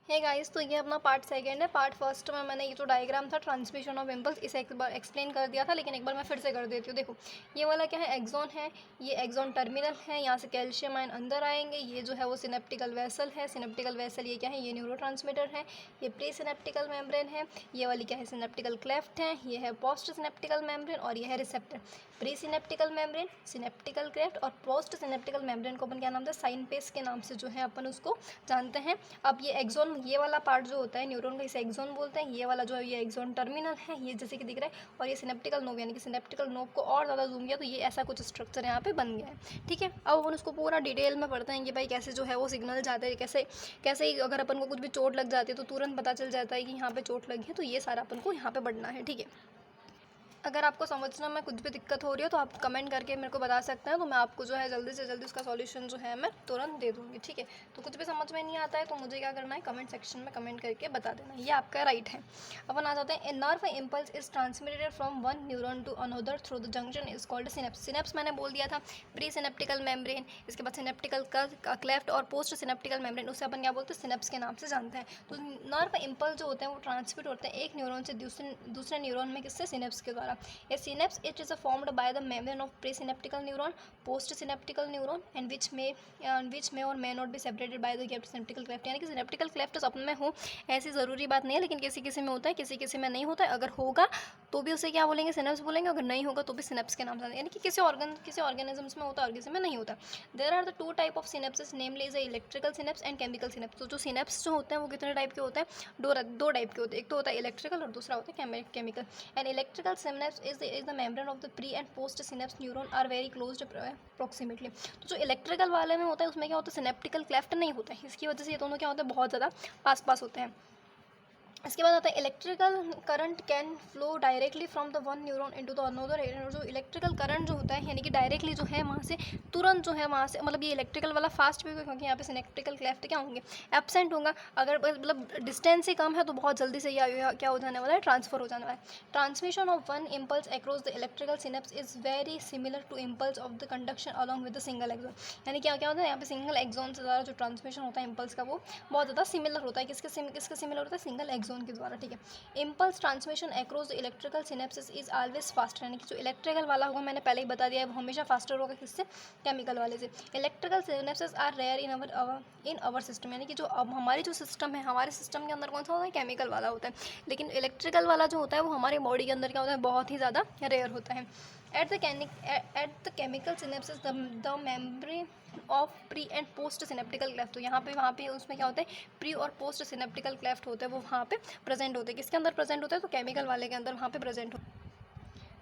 है गाइस, तो ये अपना पार्ट सेकंड है। पार्ट फर्स्ट में मैंने ये जो डायग्राम था ट्रांसमिशन ऑफ इम्पल्स, इसे एक बार एक्सप्लेन कर दिया था, लेकिन एक बार मैं फिर से कर देती हूँ। देखो, ये वाला क्या है, एक्सॉन है, ये एक्सॉन टर्मिनल है, यहाँ से कैल्शियम आयन अंदर आएंगे, ये जो है वो सिनेप्टिकल वेसल है। सिनेप्टिकल वेसल ये क्या है, ये न्यूरोट्रांसमीटर है। ये प्री सिनेप्टिकल मेम्ब्रेन है। ये वाली क्या है, सिनेप्टिकल क्लेफ्ट है। ये है पोस्ट सिनेप्टिकल मेम्ब्रेन और ये है receptor. Pre synaptical membrane, सिनेप्टिकल cleft और पोस्ट सिनेप्टिकल मेम्ब्रेन को अपन क्या नाम था, साइन पेस के नाम से जो है अपन उसको जानते हैं। अब ये एक्सॉन, ये वाला पार्ट जो होता है न्यूरॉन का, इसे एक्सॉन बोलते हैं। ये वाला जो है ये एक्सॉन टर्मिनल है, ये जैसे कि दिख रहा है। और ये सिनेप्टिकल नोब, यानी कि सिनेप्टिकल नोब को और ज़्यादा जूम किया तो ये ऐसा कुछ स्ट्रक्चर यहाँ पे बन गया है। ठीक है, अब अपन उसको पूरा डिटेल में पढ़ते हैं कि भाई कैसे जो है वो सिग्नल जाते हैं, कैसे कैसे ही अगर अपन को कुछ भी चोट लग जाती है तो तुरंत पता चल जाता है कि यहाँ पे चोट लगी है। तो ये सारा अपन को यहाँ पे पढ़ना है। ठीक है, अगर आपको समझने में कुछ भी दिक्कत हो रही है तो आप कमेंट करके मेरे को बता सकते हैं, तो मैं आपको जो है जल्दी से जल्दी उसका सॉल्यूशन जो है मैं तुरंत दे दूँगी। ठीक है, तो कुछ भी समझ में नहीं आता है तो मुझे क्या करना है, कमेंट सेक्शन में कमेंट करके बता देना, ये आपका राइट है। अपन आ जाते हैं, a nerve impulse is transmitted from one neuron to another through the junction is called synapse. Synapse मैंने बोल दिया था, प्री सिनेप्टिकल मेम्ब्रेन, इसके बाद सिनेप्टिकल क्लेफ्ट और पोस्ट सिनेप्टिकल मेम्ब्रेन, उसे अपन क्या बोलते हैं, सिनेप्स के नाम से जानते हैं। तो नर्व इम्पल्स जो होते हैं वो ट्रांसमिट होते हैं एक न्यूरॉन से दूसरे न्यूरॉन में, किससे, सिनेप्स के द्वारा। ए synapse it is formed by the membrane of presynaptical neuron, postsynaptical neuron and which may or may not be separated by the synaptical cleft। यानी कि synaptical cleft सब में हो ऐसी ज़रूरी बात नहीं है, लेकिन किसी किसी में होता है, किसी किसी में नहीं होता है। अगर होगा तो भी उसे क्या बोलेंगे, सिनेप्स बोलेंगे, अगर नहीं होगा तो भी सिनेप्स के नाम से, यानी कि किसी ऑर्गेनिजम्स में होता है और किसी में नहीं होता। There are the two type of synapses, namely is electrical synapse and chemical synapse. तो जो सिनेप्स जो होते हैं वो कितने टाइप के होते हैं, दो टाइप के होते हैं। एक तो होता है इलेक्ट्रिकल और दूसरा होता है chemical. And electrical synapse is the membrane of the pre and post synapse neuron are very closed approximately. तो जो इलेक्ट्रिकल वाले में होता है उसमें क्या होता है, सिनेप्टिकल क्लेफ्ट नहीं होता है, इसकी वजह से ये दोनों क्या होते हैं, बहुत ज़्यादा पास पास होते हैं। इसके बाद आता है electrical current can flow directly from the one neuron into the another. जो इलेक्ट्रिकल करंट जो होता है, यानी कि डायरेक्टली जो है वहाँ से तुरंत जो है वहाँ से, मतलब ये इलेक्ट्रिकल वाला फास्ट भी होगा क्योंकि यहाँ पे सिनेप्टिकल क्लेफ्ट क्या होंगे, एब्सेंट होगा। अगर मतलब डिस्टेंस ही कम है तो बहुत जल्दी से यह क्या हो जाने वाला है, ट्रांसफर हो जाने वाला है। Transmission of one impulse across the electrical synapse is very similar to impulse of the conduction along with the single axon. यानी क्या क्या होता है, यहाँ पे सिंगल एक्सॉन से ज़्यादा जो ट्रांसमिशन होता है इम्पल्स का वो बहुत ज़्यादा सिमिलर होता है। किसके सिमिलर होता है, सिंगल एक्सॉन के द्वारा। ठीक है, impulse transmission across the electrical synapses is always faster, यानी कि जो इलेक्ट्रिकल वाला होगा, मैंने पहले ही बता दिया है, वो हमेशा फास्टर होगा किससे, केमिकल वाले से। Electrical synapses are rare in our system, यानी कि जो अब हमारी जो सिस्टम है, हमारे सिस्टम के अंदर कौन सा होता है, केमिकल वाला होता है। लेकिन इलेक्ट्रिकल वाला जो होता है वो हमारे बॉडी के अंदर क्या होता है, बहुत ही ज़्यादा रेयर होता है। At the chemical synapsis the membrane of pre and post synaptical cleft. तो यहाँ पे वहाँ पे उसमें क्या होता है, प्री और पोस्ट सिनेप्टिकल क्लेफ्ट होते हैं, वो वहाँ पे प्रेजेंट होते हैं। किसके अंदर प्रेजेंट होते हैं, तो केमिकल वाले के अंदर वहाँ पे प्रेजेंट होते हैं।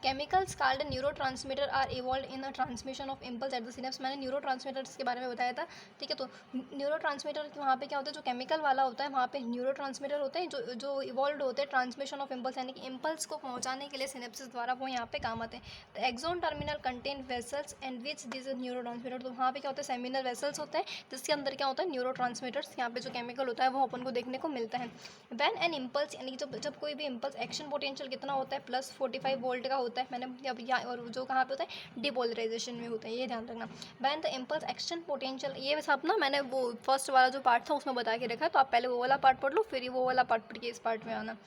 Chemicals called neurotransmitter are involve in the transmission of impulse at the synapse. मैंने न्यूरोट्रांसमीटर्स के बारे में बताया था। ठीक है, तो न्यूरोट्रांसमीटर वहाँ पे क्या होता है, जो केमिकल वाला होता है वहाँ पे न्यूरोट्रांसमीटर होते हैं जो इवॉल्व होते हैं ट्रांसमिशन ऑफ इम्पल्स, यानी कि इम्पल्स को पहुँचाने के लिए सिनेप्सिस द्वारा वो यहाँ पे काम आते हैं। तो axon terminal contain vessels and which this neurotransmitter. तो वहाँ पे क्या होता है, सेमिनल वेसल्स होते हैं जिसके अंदर क्या होता है, न्यूरोट्रांसमीटर्स, यहाँ पे जो केमिकल होता है वो अपन को देखने को मिलता है। वैन एन इम्पल्स, यानी कि जब कोई भी इम्पल्स, एक्शन पोटेंशियल कितना होता है, +45 वोल्ट का होता है। मैंने अब और जो कहाँ पे होता है, डिपोलराइजेशन में होता है, ये ध्यान रखना। When the impulse action potential, ये सब ना मैंने वो फर्स्ट वाला जो पार्ट था उसमें बता के रखा है, तो आप पहले वो वाला पार्ट पढ़ लो, फिर वो वाला पार्ट पढ़ के इस पार्ट में आना।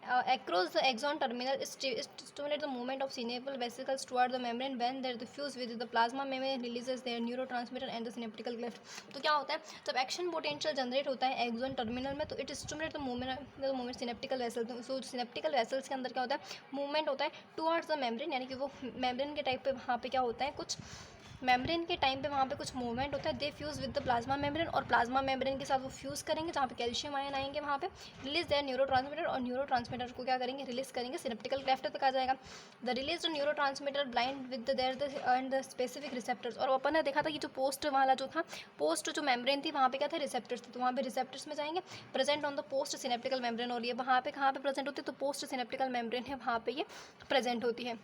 Across the axon terminal stimulate the movement of synaptic vesicles toward the membrane when they diffuse with the plasma membrane releases their neurotransmitter and the synaptical cleft। तो क्या होता है, जब एक्शन पोटेंशियल जनरेट होता है axon terminal में, तो it stimulate the movement synaptical vessels. So synaptical vessels के अंदर क्या होता है, मूवमेंट होता है टुवर्ड्स द मेम्ब्रेन, यानी कि वो मेम्ब्रेन के टाइप पे वहाँ पे क्या होता है, कुछ मेम्ब्रेन के टाइम पे वहाँ पे कुछ मूवमेंट होता है। They fuse with the plasma membrane, और प्लाज्मा मेम्ब्रेन के साथ वो फ्यूज़ करेंगे जहाँ पे कैल्शियम आयन आएंगे वहाँ पे। रिलीज देयर न्यूरोट्रांसमीटर, और न्यूरोट्रांसमीटर को क्या करेंगे, रिलीज करेंगे, सिनेप्टिकल क्लेफ्ट तक आ जाएगा। The release neurotransmitter blind with their and the specific receptors. और अपन ने देखा था कि जो पोस्ट वाला जो था, पोस्ट जो मेम्ब्रेन थी वहाँ पे क्या था, रिसेप्टर्स थे, तो वहाँ पे रिसेप्टर्स में जाएंगे, present on the post synaptical membrane. और ये वहाँ पे कहाँ पे प्रेजेंट होती है, तो पोस्ट सिनेप्टिकल मेम्ब्रेन है वहाँ पे ये प्रेजेंट होती है।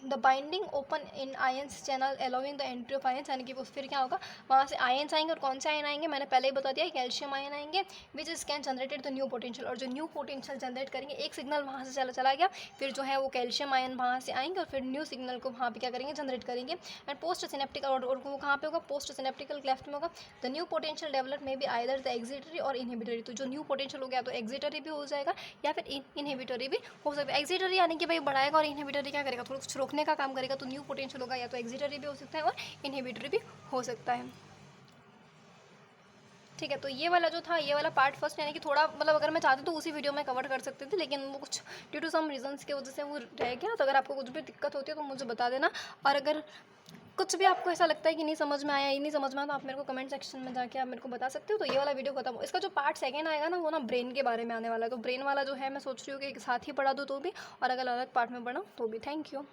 The binding open in ions channel allowing the entry of ions, यानी कि वो फिर क्या होगा, वहाँ से आयंस आएंगे और कौन से आयन आएंगे, मैंने पहले ही बता दिया, कैल्शियम आयन आएंगे which is can generated the new potential, और जो न्यू पोटेंशियल जनरेट करेंगे, एक सिग्नल वहाँ से चला गया, फिर जो है वो कैल्शियम आयन वहाँ से आएंगे और फिर न्यू सिग्नल को वहाँ पे क्या करेंगे, जनरेट करेंगे। एंड पोस्ट सिनेप्टिकल, और वो कहाँ पे होगा, पोस्ट सिनेप्टिकल क्लेफ्ट में होगा। द न्यू पोटेंशियल डेवलप में भी आइदर द एक्सिटरी और इनहिबिटरी, तो जो न्यू पोटेंशियल हो गया तो एक्सिटरी भी हो जाएगा या फिर इनहिबिटरी भी हो सकता है। एक्सिटरी यानी कि भाई बढ़ाएगा और इनहिबिटरी क्या करेगा, थोड़ा कुछ रोकने का काम करेगा, तो न्यू पोटेंशियल होगा या तो एक्सिटरी भी हो सकता है और इनहिबिटरी भी हो सकता है। ठीक है, तो ये वाला जो था, ये वाला पार्ट फर्स्ट, यानी कि थोड़ा मतलब अगर मैं चाहती तो उसी वीडियो में कवर कर सकते थे, लेकिन वो कुछ ड्यू टू सम रीजंस की वजह से वो रह गया। तो अगर आपको कुछ भी दिक्कत होती है तो मुझे बता देना, और अगर कुछ भी आपको ऐसा लगता है कि नहीं समझ में आया, ये नहीं समझ में आया, तो आप मेरे को कमेंट सेक्शन में जाके आप मेरे को बता सकते हो। तो ये वाला वीडियो खत्म हो, इसका जो पार्ट सेकंड आएगा ना, वो ना ब्रेन के बारे में आने वाला है। तो ब्रेन वाला जो है मैं सोच रही हूँ कि एक साथ ही पढ़ा दूँ तो भी, और अगर अलग पार्ट में पढ़ा तो भी। Thank you.